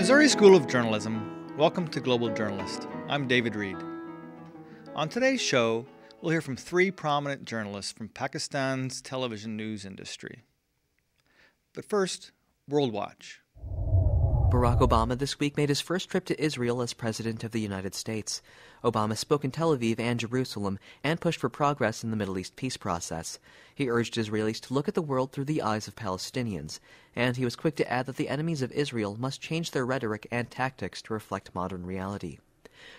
Missouri School of Journalism, welcome to Global Journalist. I'm David Reed. On today's show, we'll hear from three prominent journalists from Pakistan's television news industry. But first, World Watch. Barack Obama this week made his first trip to Israel as President of the United States. Obama spoke in Tel Aviv and Jerusalem and pushed for progress in the Middle East peace process. He urged Israelis to look at the world through the eyes of Palestinians, and he was quick to add that the enemies of Israel must change their rhetoric and tactics to reflect modern reality.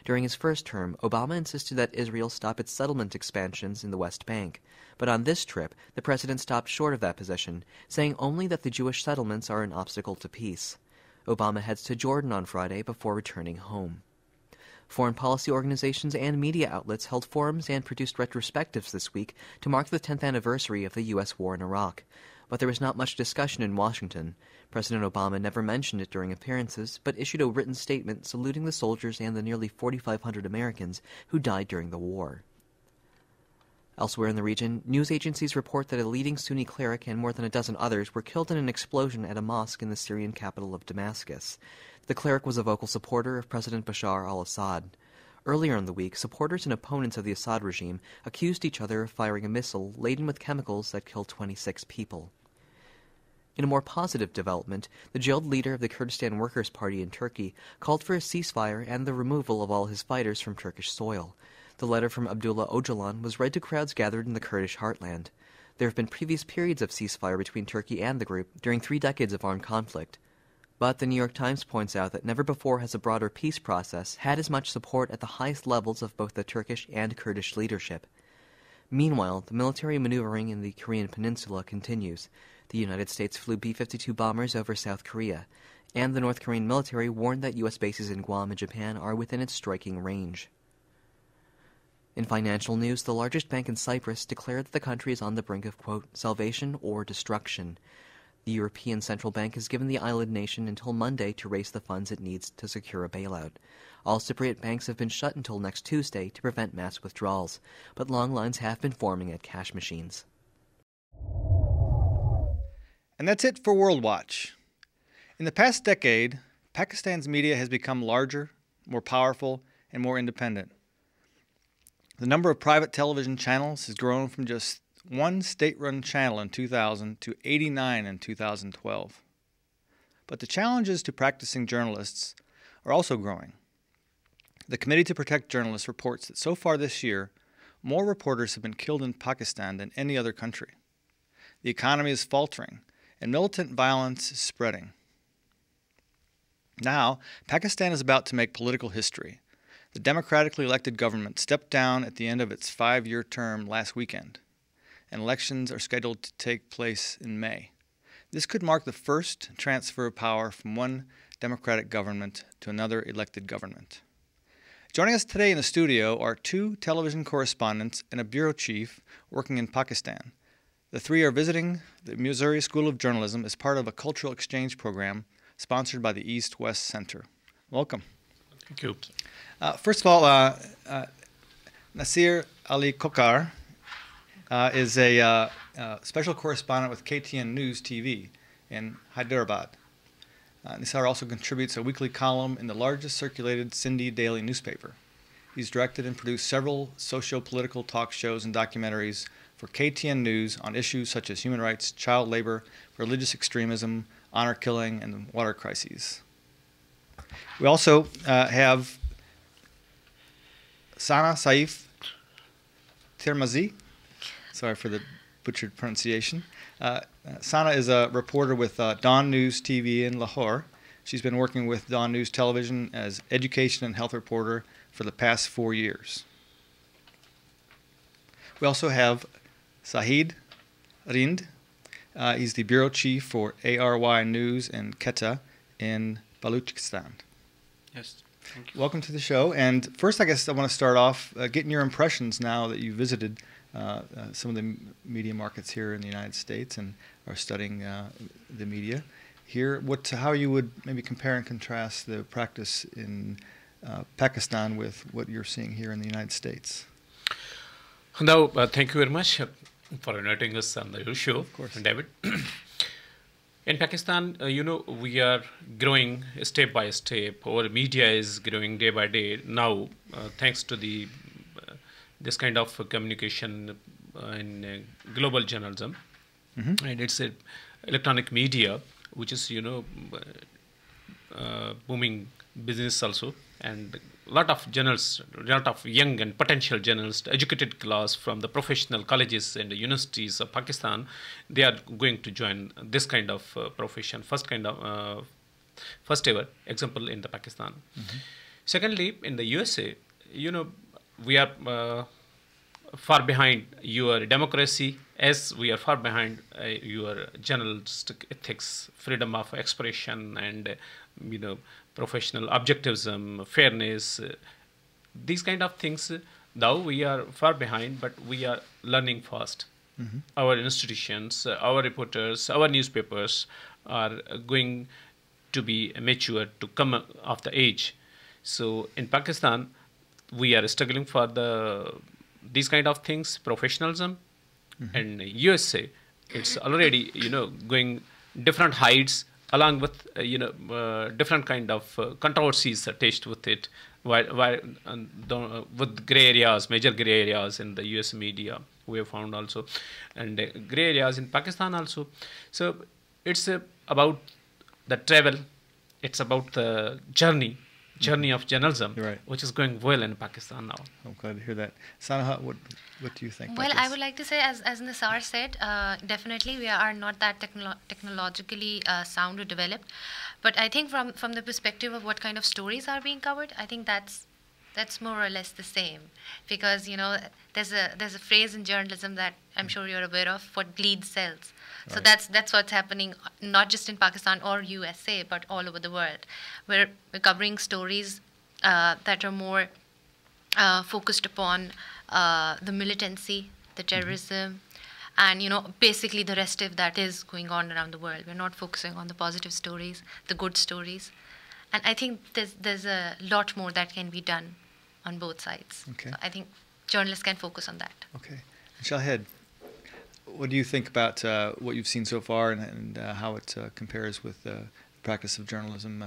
During his first term, Obama insisted that Israel stop its settlement expansions in the West Bank. But on this trip, the president stopped short of that position, saying only that the Jewish settlements are an obstacle to peace. Obama heads to Jordan on Friday before returning home. Foreign policy organizations and media outlets held forums and produced retrospectives this week to mark the 10th anniversary of the U.S. war in Iraq. But there was not much discussion in Washington. President Obama never mentioned it during appearances, but issued a written statement saluting the soldiers and the nearly 4,500 Americans who died during the war. Elsewhere in the region, news agencies report that a leading Sunni cleric and more than a dozen others were killed in an explosion at a mosque in the Syrian capital of Damascus. The cleric was a vocal supporter of President Bashar al-Assad. Earlier in the week, supporters and opponents of the Assad regime accused each other of firing a missile laden with chemicals that killed 26 people. In a more positive development, the jailed leader of the Kurdistan Workers' Party in Turkey called for a ceasefire and the removal of all his fighters from Turkish soil. The letter from Abdullah Öcalan was read to crowds gathered in the Kurdish heartland. There have been previous periods of ceasefire between Turkey and the group during 3 decades of armed conflict. But the New York Times points out that never before has a broader peace process had as much support at the highest levels of both the Turkish and Kurdish leadership. Meanwhile, the military maneuvering in the Korean peninsula continues. The United States flew B-52 bombers over South Korea, and the North Korean military warned that U.S. bases in Guam and Japan are within its striking range. In financial news, the largest bank in Cyprus declared that the country is on the brink of, quote, salvation or destruction. The European Central Bank has given the island nation until Monday to raise the funds it needs to secure a bailout. All Cypriot banks have been shut until next Tuesday to prevent mass withdrawals, but long lines have been forming at cash machines. And that's it for World Watch. In the past decade, Pakistan's media has become larger, more powerful, and more independent. The number of private television channels has grown from just one state-run channel in 2000 to 89 in 2012. But the challenges to practicing journalists are also growing. The Committee to Protect Journalists reports that so far this year, more reporters have been killed in Pakistan than any other country. The economy is faltering, and militant violence is spreading. Now, Pakistan is about to make political history. The democratically elected government stepped down at the end of its 5-year term last weekend, and elections are scheduled to take place in May. This could mark the first transfer of power from one democratic government to another elected government. Joining us today in the studio are 2 television correspondents and a bureau chief working in Pakistan. The 3 are visiting the Missouri School of Journalism as part of a cultural exchange program sponsored by the East-West Center. Welcome. Thank you. First of all, Nasir Ali Kokar is a special correspondent with KTN News TV in Hyderabad. Nasir also contributes a weekly column in the largest circulated Sindhi daily newspaper. He's directed and produced several socio-political talk shows and documentaries for KTN News on issues such as human rights, child labor, religious extremism, honor killing, and water crises. We also have Sana Saif Tirmazi. Sorry for the butchered pronunciation. Sana is a reporter with Dawn News TV in Lahore. She's been working with Dawn News Television as education and health reporter for the past 4 years. We also have Sahid Rind. He's the bureau chief for ARY News in Quetta in Balochistan. Yes, thank you. Welcome to the show. And first, I guess I want to start off getting your impressions now that you visited some of the media markets here in the United States and are studying the media here. How you would maybe compare and contrast the practice in Pakistan with what you're seeing here in the United States? Now, thank you very much for inviting us on the show, of course. David. In Pakistan, we are growing step by step. Our media is growing day by day now, thanks to the this kind of communication in global journalism, and it's a electronic media, which is booming business also, and a lot of journalists, a lot of young and potential journalists, educated class from the professional colleges and the universities of Pakistan, they are going to join this kind of profession. First ever example in the Pakistan. Secondly, in the USA, we are far behind your democracy, as we are far behind your journalistic ethics, freedom of expression, and professional objectivism, fairness, these kind of things. Though we are far behind, but we are learning fast. Our institutions, our reporters, our newspapers are going to be mature to come of the age. So in Pakistan, we are struggling for these kind of things, professionalism. And USA, it's already going different heights, along with different kind of controversies attached with it, with gray areas, major gray areas in the US media we have found also, and gray areas in Pakistan also. So it's about the travel, it's about the journey of journalism, right, which is going well in Pakistan now. I'm glad to hear that. Sanaha, what do you think? Well, I would like to say, as Nisar said, definitely we are not that technologically sound or developed. But I think from the perspective of what kind of stories are being covered, I think that's more or less the same. Because there's a phrase in journalism that I'm sure you're aware of: what bleeds sells. So right. That's what's happening, not just in Pakistan or USA, but all over the world. We're covering stories that are more focused upon the militancy, the terrorism, and basically the rest of that is going on around the world. We're not focusing on the positive stories, the good stories, and I think there's a lot more that can be done on both sides. Okay. So I think journalists can focus on that. Okay, Shahid, what do you think about what you've seen so far, and how it compares with the practice of journalism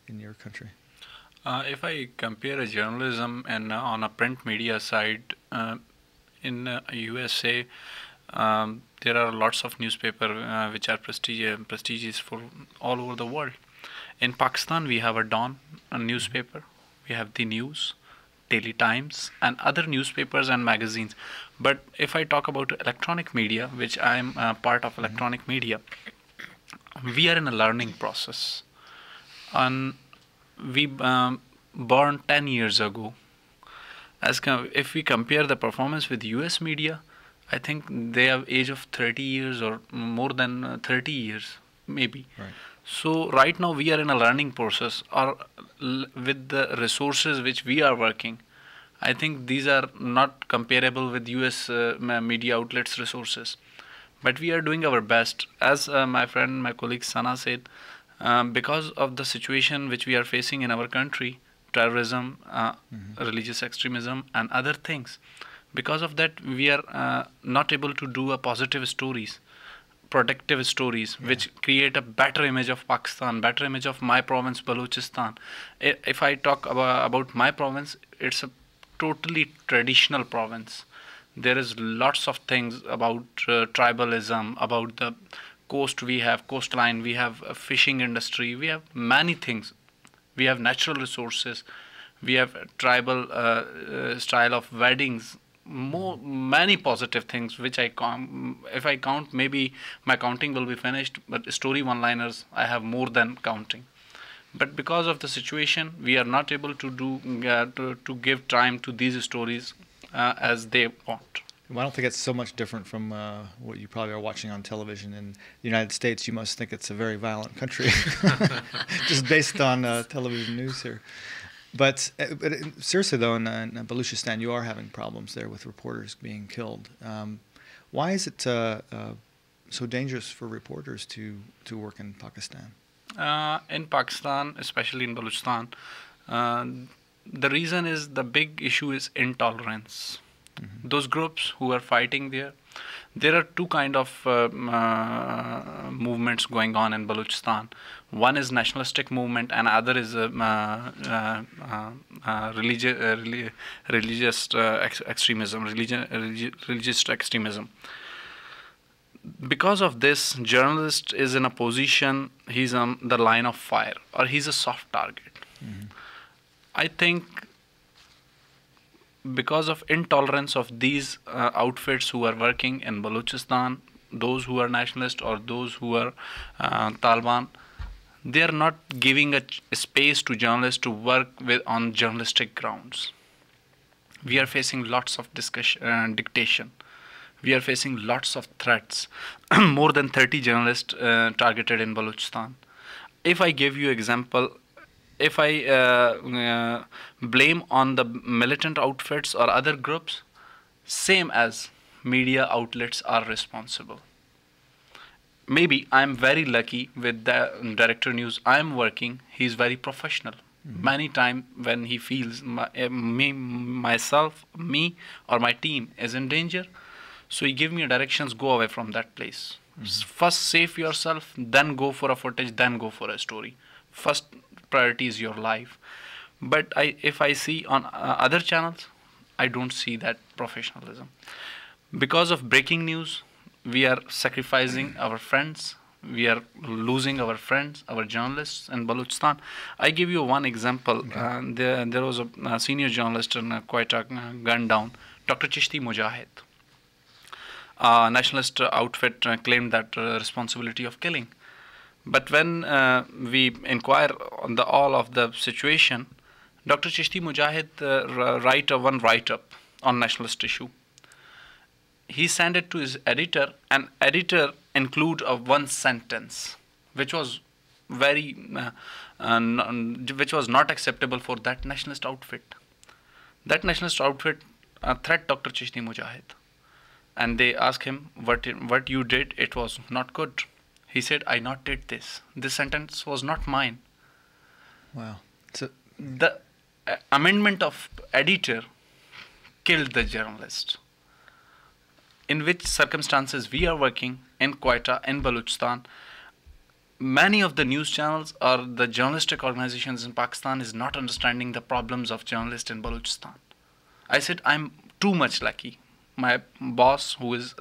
in your country? If I compare a journalism and on a print media side, in USA, there are lots of newspapers which are prestigious for all over the world. In Pakistan, we have a Dawn, a newspaper. We have The News, Daily Times, and other newspapers and magazines. But if I talk about electronic media, which I am part of electronic media, we are in a learning process. And we born 10 years ago. If we compare the performance with US media, I think they have age of 30 years or more than 30 years, maybe. Right. So right now we are in a learning process, or with the resources which we are working. I think these are not comparable with US media outlets' resources. But we are doing our best. As my colleague Sana said, because of the situation which we are facing in our country, terrorism, religious extremism, and other things, because of that we are not able to do a positive stories, protective stories, which create a better image of Pakistan, better image of my province, Balochistan. If I talk about my province, it's a totally traditional province. There is lots of things about tribalism, about the coast we have, coastline, we have a fishing industry, we have many things. We have natural resources, we have tribal style of weddings, many positive things which if I count, maybe my counting will be finished, but story one-liners I have more than counting. But because of the situation, we are not able to to give time to these stories as they want. Well, I don't think it's so much different from what you probably are watching on television in the United States. You must think it's a very violent country, just based on television news here. But seriously, though, in Balochistan, you are having problems there with reporters being killed. Why is it so dangerous for reporters to work in Pakistan? In Pakistan, especially in Balochistan, the reason is the big issue is intolerance. Those groups who are fighting there, There are two kind of movements going on in Balochistan. One is nationalistic movement, and other is religious extremism, religious extremism. Because of this, journalist is in a position, he's on the line of fire, or he's a soft target. I think because of intolerance of these outfits who are working in Balochistan, those who are nationalist or those who are Taliban, they are not giving a space to journalists to work with on journalistic grounds. We are facing lots of dictation. We are facing lots of threats. More than 30 journalists targeted in Balochistan. If I give you example, if I blame on the militant outfits or other groups, same as media outlets are responsible. Maybe I'm very lucky with the director news I'm working. He's very professional. Many times when he feels myself, me, or my team is in danger, so he give me directions, go away from that place. First save yourself, then go for a footage, then go for a story. First priority is your life. But if I see on other channels, I don't see that professionalism. Because of breaking news, we are sacrificing our friends. We are losing our friends, our journalists in Balochistan. I give you one example. There was a senior journalist in Quetta gunned down, Dr. Chishti Mujahid. Nationalist outfit claimed that responsibility of killing. But when we inquire on all of the situation, Dr. Chishti Mujahid write one write-up on nationalist issue. He sent it to his editor, and editor include one sentence, which was which was not acceptable for that nationalist outfit. That nationalist outfit threat Dr. Chishti Mujahid, and they asked him what you did. It was not good. He said, I not did this. This sentence was not mine. Wow. So the amendment of editor killed the journalist. In which circumstances we are working in Quetta, in Balochistan, many of the news channels or the journalistic organizations in Pakistan is not understanding the problems of journalists in Balochistan. I said, I'm too much lucky. My boss who is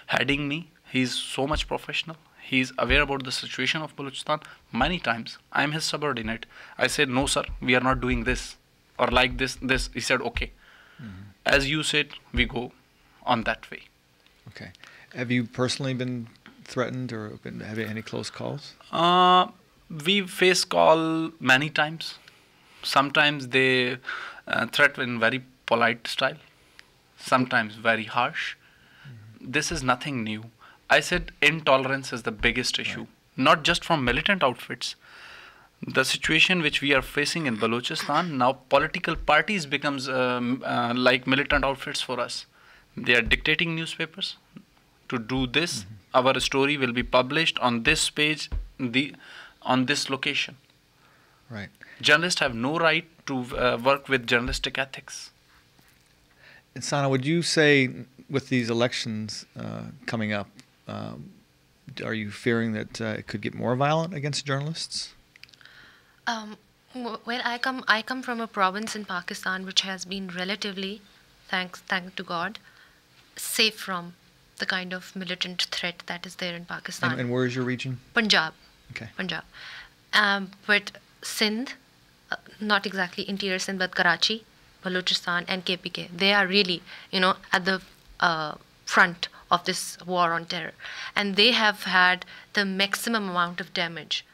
heading me, he's so much professional. He's aware about the situation of Balochistan. Many times, I'm his subordinate. I said, no, sir, we are not doing this or like this. He said, okay. As you said, we go on that way. Okay. Have you personally been threatened or have any close calls? We face call many times. Sometimes they threaten in very polite style. Sometimes very harsh. This is nothing new. I said intolerance is the biggest issue, not just from militant outfits. The situation which we are facing in Balochistan, now political parties becomes like militant outfits for us. They are dictating newspapers to do this. Our story will be published on this page, on this location. Right. Journalists have no right to work with journalistic ethics. And Sana, would you say with these elections coming up, are you fearing that it could get more violent against journalists? Well, I come from a province in Pakistan which has been relatively, thank to God, safe from the kind of militant threat that is there in Pakistan. And where is your region? Punjab. Okay. Punjab. But Sindh, not exactly interior Sindh, but Karachi, Balochistan, and KPK, they are really, at the front of this war on terror. And they have had the maximum amount of damage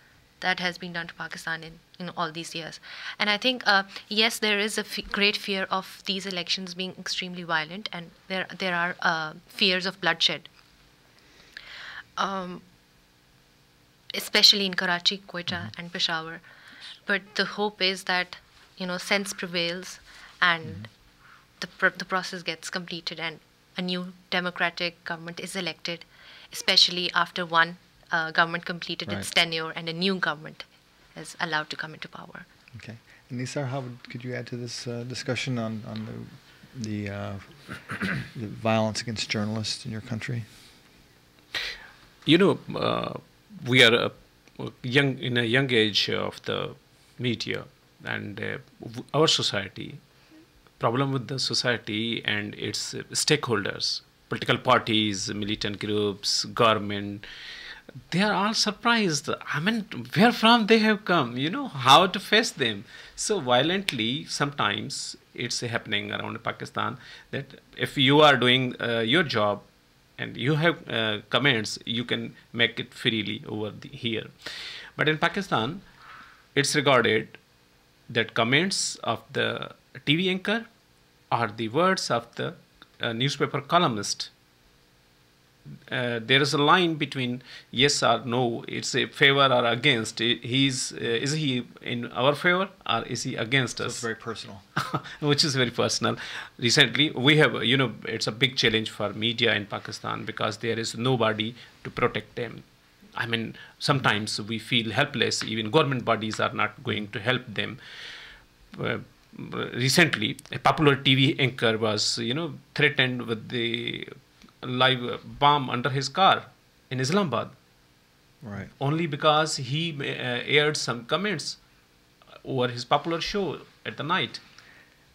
that has been done to Pakistan in all these years. And I think, yes, there is a great fear of these elections being extremely violent, and there are fears of bloodshed, especially in Karachi, Quetta, and Peshawar. But the hope is that, sense prevails and the process gets completed and a new democratic government is elected, especially after one government completed its tenure and a new government is allowed to come into power. Okay. And Nisar, could you add to this discussion on the violence against journalists in your country? You know, we are in a young age of the media, and our society. Problem with the society and its stakeholders, political parties, militant groups, government, they are all surprised. I mean, where from they have come, you know, how to face them. So violently, sometimes it's happening around Pakistan that if you are doing your job and you have comments, you can make it freely over here. But in Pakistan, it's regarded that comments of the TV anchor are the words of the newspaper columnist. There is a line between yes or no. It's a favor or against. Is he in our favor or is he against us? It's very personal. Which is very personal. Recently, we have, you know, it's a big challenge for media in Pakistan because there is nobody to protect them. I mean, sometimes we feel helpless. Even government bodies are not going to help them. Recently, a popular TV anchor was, you know, threatened with the live bomb under his car in Islamabad. Right. Only because he aired some comments over his popular show at the night.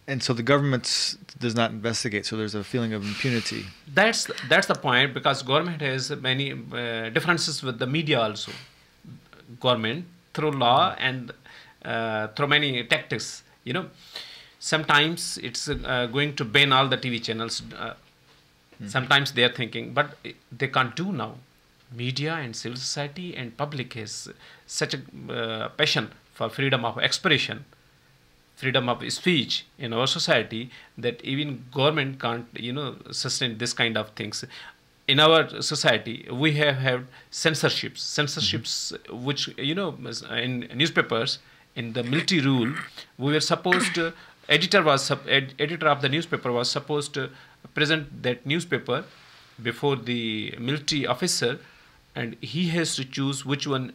And so the government does not investigate, so there's a feeling of impunity. That's the point, because government has many differences with the media also. Government, through law and through many tactics, you know, sometimes it's going to ban all the TV channels. Sometimes they are thinking, but they can't do now. Media and civil society and public has such a passion for freedom of expression, freedom of speech in our society, that even government can't, you know, sustain this kind of things. In our society, we have had censorships, which, you know, in newspapers, in the military rule, we were supposed to, editor of the newspaper was supposed to present that newspaper before the military officer, and he has to choose which one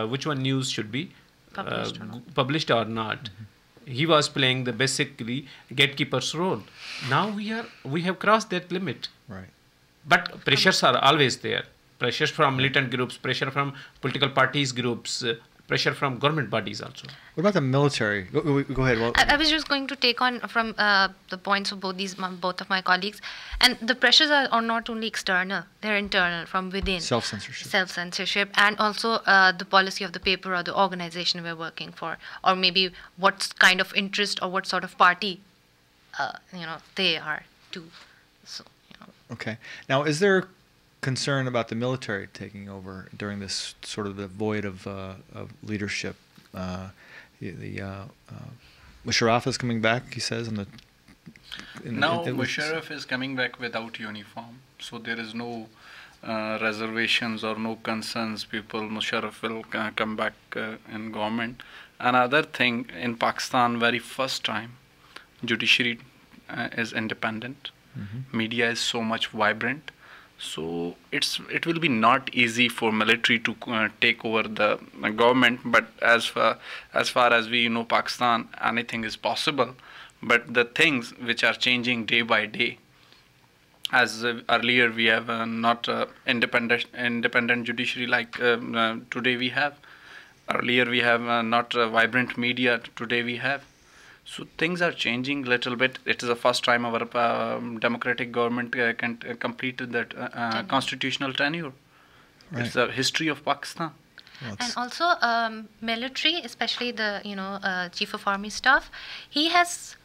which one news should be published or not. He was playing the basically gatekeeper's role. Now we have crossed that limit. Right. But pressures are always there. Pressures from militant groups, pressure from political parties groups, pressure from government bodies also. What about the military? Go ahead. Well, I was just going to take on from the points of both of my colleagues, and the pressures are not only external; they're internal, from within. Self-censorship, and also the policy of the paper or the organization we're working for, or maybe what kind of interest or what sort of party, you know, they are too. So, you know. Okay. Now, is there concern about the military taking over during this sort of the void of leadership? Musharraf is coming back, he says. Musharraf is coming back without uniform, so there is no reservations or no concerns. Musharraf will come back in government. Another thing, in Pakistan, very first time, judiciary is independent. Media is so much vibrant. So it will be not easy for military to take over the government. But as far as we know, Pakistan, anything is possible. But the things which are changing day by day, as earlier we have not independent judiciary like today we have. Earlier we have not vibrant media. Today we have. So things are changing a little bit. It is the first time our democratic government can complete that constitutional tenure. Right. It's the history of Pakistan. And also military, especially the chief of army staff, he has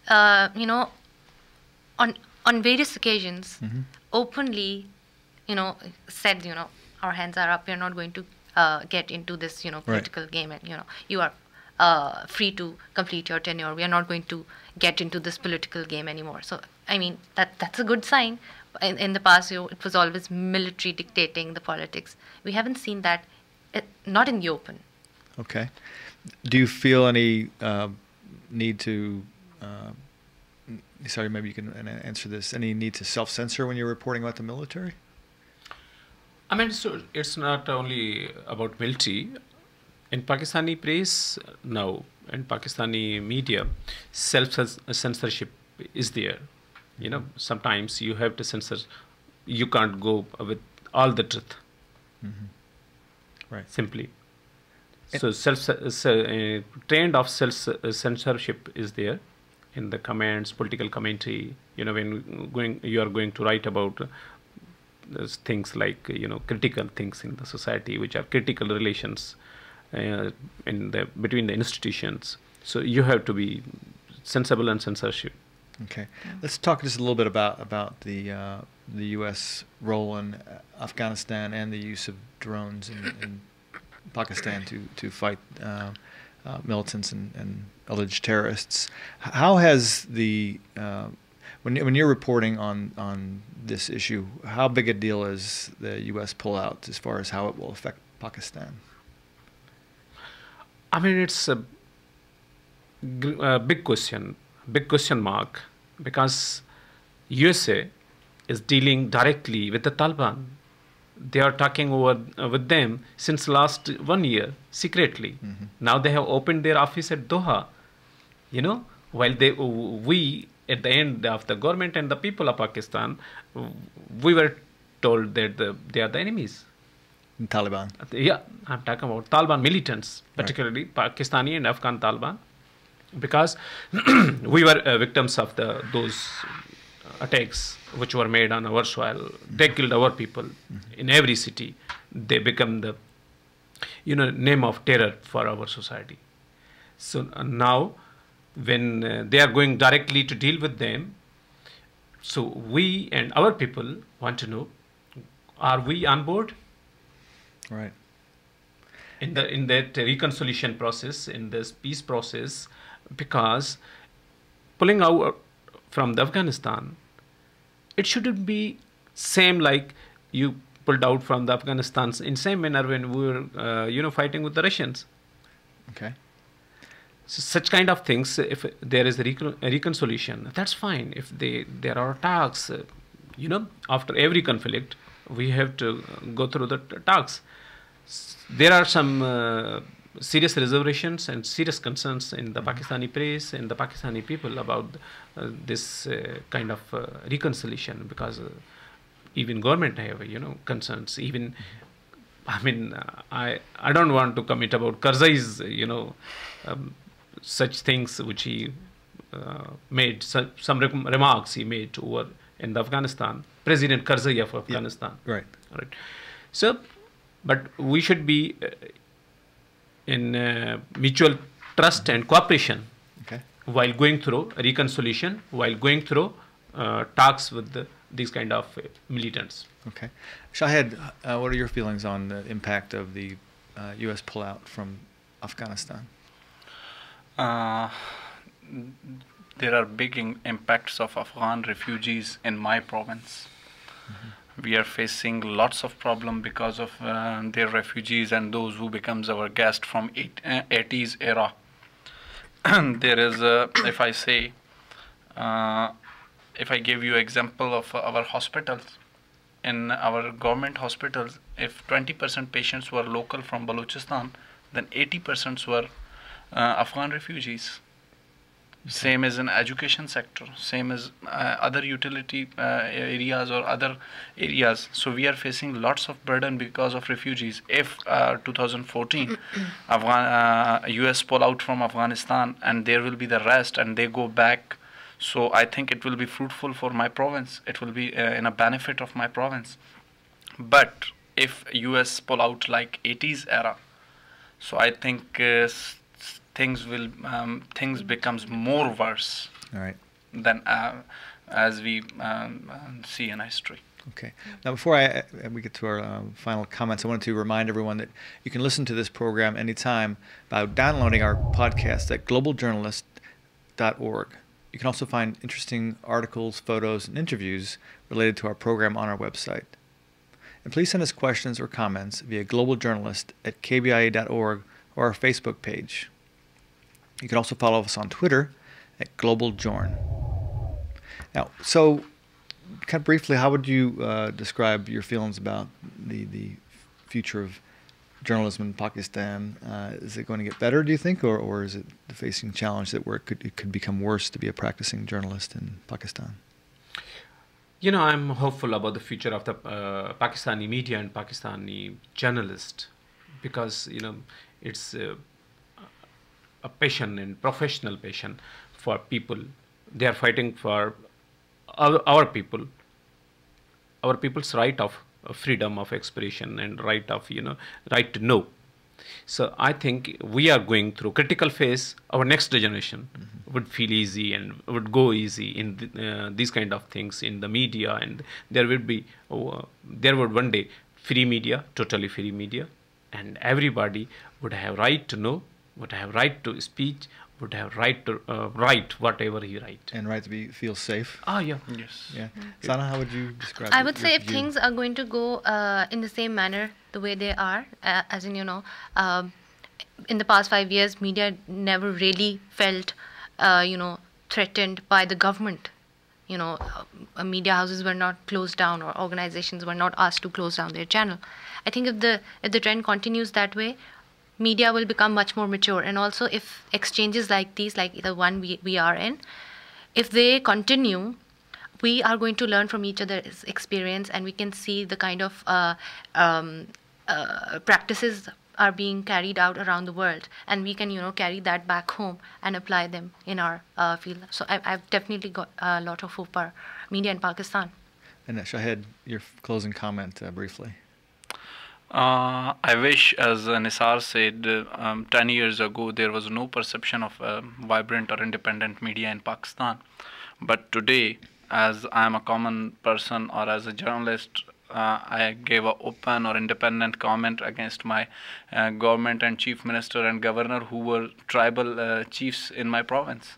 on various occasions openly said our hands are up. We are not going to get into this political game, and you are free to complete your tenure. We are not going to get into this political game anymore. So, I mean, that's a good sign. In the past, it was always military dictating the politics. We haven't seen that, not in the open. Okay. Do you feel any need to, sorry, maybe you can answer this, any need to self-censor when you're reporting about the military? I mean, so it's not only about military. In Pakistani press now, and Pakistani media, self-censorship is there. Sometimes you have to censor. You can't go with all the truth. Right. Simply. So trend of censorship is there in the comments, political commentary. When you are going to write about those things like critical things in the society, which are critical relations between the institutions. So you have to be sensible and censorship. Okay, let's talk just a little bit about the U.S. role in Afghanistan and the use of drones in Pakistan to fight militants and alleged terrorists. How has when you're reporting on this issue, how big a deal is the U.S. pullout as far as how it will affect Pakistan? I mean, it's a big question mark, because USA is dealing directly with the Taliban. They are talking with them since last 1 year secretly. Now they have opened their office at Doha. While we at the end of the government and the people of Pakistan, we were told that they are the enemies. Taliban. Yeah, I'm talking about Taliban militants, particularly Pakistani and Afghan Taliban, because we were victims of those attacks which were made on our soil. They killed our people in every city. They become the name of terror for our society. So now when they are going directly to deal with them, so we and our people want to know, are we on board? Right. In that reconciliation process, in this peace process, because pulling out from the Afghanistan, it shouldn't be same like you pulled out from the Afghanistan in same manner when we were fighting with the Russians. Okay. So such kind of things, if there is a reconciliation, that's fine. If there are talks, after every conflict, we have to go through the talks. There are some serious reservations and serious concerns in the Pakistani press and the Pakistani people about this kind of reconciliation, because even government have concerns. Even I don't want to comment about Karzai's such things which he made, some remarks he made over in the Afghanistan, President Karzai of Afghanistan. Yeah. Right. So, but we should be in mutual trust and cooperation while going through reconciliation, while going through talks with these kind of militants. Okay. Shahed, what are your feelings on the impact of the U.S. pullout from Afghanistan? There are big impacts of Afghan refugees in my province. We are facing lots of problem because of their refugees and those who becomes our guest from 80s era. There is, if I give you example of our hospitals, in our government hospitals, if 20% patients were local from Balochistan, then 80% were Afghan refugees. Same as in education sector, same as other utility areas or other areas. So we are facing lots of burden because of refugees. If 2014 US pull out from Afghanistan and there will be the rest and they go back, so I think it will be fruitful for my province. It will be in a benefit of my province. But if US pull out like 80s era, so I think things becomes more worse. All right. Than as we see in history. Okay. Now, before we get to our final comments, I wanted to remind everyone that you can listen to this program anytime by downloading our podcast at globaljournalist.org. You can also find interesting articles, photos, and interviews related to our program on our website. And please send us questions or comments via globaljournalist@kbia.org or our Facebook page. You can also follow us on Twitter at globaljorn. Now, so kind of briefly, how would you describe your feelings about the future of journalism in Pakistan. Is it going to get better, do you think, or is it facing challenge that where it could become worse to be a practicing journalist in Pakistan? I'm hopeful about the future of the Pakistani media and Pakistani journalist, because it's a passion and professional passion for people. They are fighting for our people's right of freedom of expression and right to know. So I think we are going through critical phase. Our next generation would feel easy and would go easy in these kind of things in the media, and there would one day free media, totally free media, and everybody would have right to know, would have right to speech, would have right to write whatever he write. And right to feel safe. Ah, yeah. Yes. Yeah. Sana, how would you describe I would say if view? things are going to go in the same manner, the way they are, as in, in the past 5 years, media never really felt, threatened by the government. Media houses were not closed down, or organizations were not asked to close down their channel. I think if the trend continues that way, media will become much more mature. And also if exchanges like these, like the one we are in, if they continue, we are going to learn from each other's experience, and we can see the kind of practices are being carried out around the world, and we can carry that back home and apply them in our field. So I've definitely got a lot of hope for media in Pakistan. And Shahid, your closing comment briefly. I wish, as Nisar said, 10 years ago there was no perception of vibrant or independent media in Pakistan. But today, as I am a common person or as a journalist, I gave an open or independent comment against my government and chief minister and governor, who were tribal chiefs in my province.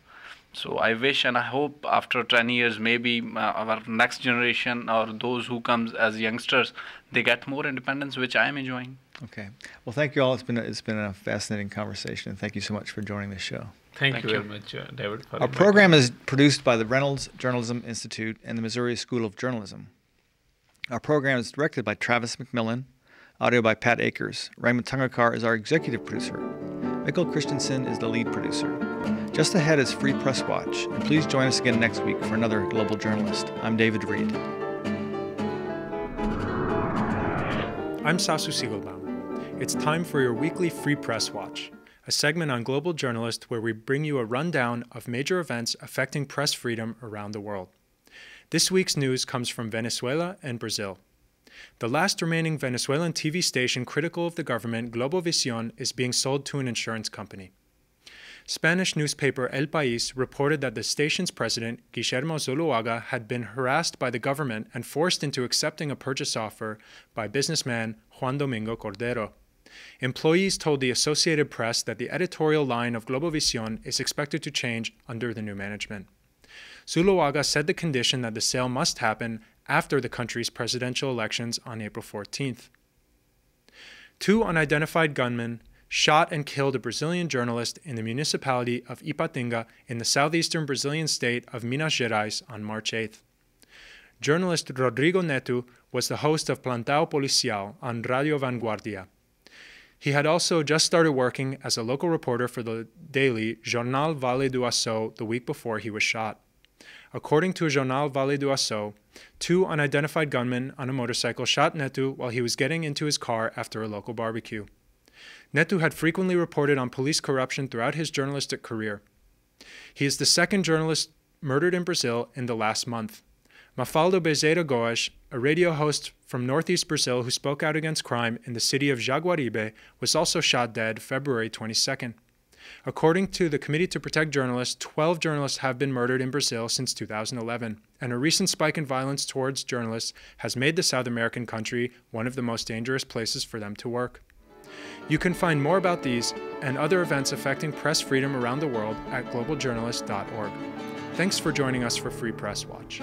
So I wish and I hope after 10 years, maybe our next generation or those who comes as youngsters, they get more independence, which I am enjoying. Okay. Well, thank you all. It's been a fascinating conversation, and thank you so much for joining the show. Thank you very much, David. Our program is produced by the Reynolds Journalism Institute and the Missouri School of Journalism. Our program is directed by Travis McMillan, audio by Pat Akers. Raymond Tungakar is our executive producer. Mikkel Christensen is the lead producer. Just ahead is Free Press Watch, and please join us again next week for another Global Journalist. I'm David Reed. I'm Sasu Siegelbaum. It's time for your weekly Free Press Watch, a segment on Global Journalist where we bring you a rundown of major events affecting press freedom around the world. This week's news comes from Venezuela and Brazil. The last remaining Venezuelan TV station critical of the government, Globovisión, is being sold to an insurance company. Spanish newspaper El País reported that the station's president, Guillermo Zuluaga, had been harassed by the government and forced into accepting a purchase offer by businessman Juan Domingo Cordero. Employees told the Associated Press that the editorial line of Globovisión is expected to change under the new management. Zuluaga said the condition that the sale must happen after the country's presidential elections on April 14th. Two unidentified gunmen shot and killed a Brazilian journalist in the municipality of Ipatinga in the southeastern Brazilian state of Minas Gerais on March 8th. Journalist Rodrigo Neto was the host of Plantão Policial on Radio Vanguardia. He had also just started working as a local reporter for the daily Jornal Vale do Aço the week before he was shot. According to Jornal Vale do Aço, two unidentified gunmen on a motorcycle shot Neto while he was getting into his car after a local barbecue. Neto had frequently reported on police corruption throughout his journalistic career. He is the second journalist murdered in Brazil in the last month. Mafalda Bezerra Goes, a radio host from northeast Brazil who spoke out against crime in the city of Jaguaribe, was also shot dead February 22nd. According to the Committee to Protect Journalists, 12 journalists have been murdered in Brazil since 2011, and a recent spike in violence towards journalists has made the South American country one of the most dangerous places for them to work. You can find more about these and other events affecting press freedom around the world at globaljournalist.org. Thanks for joining us for Free Press Watch.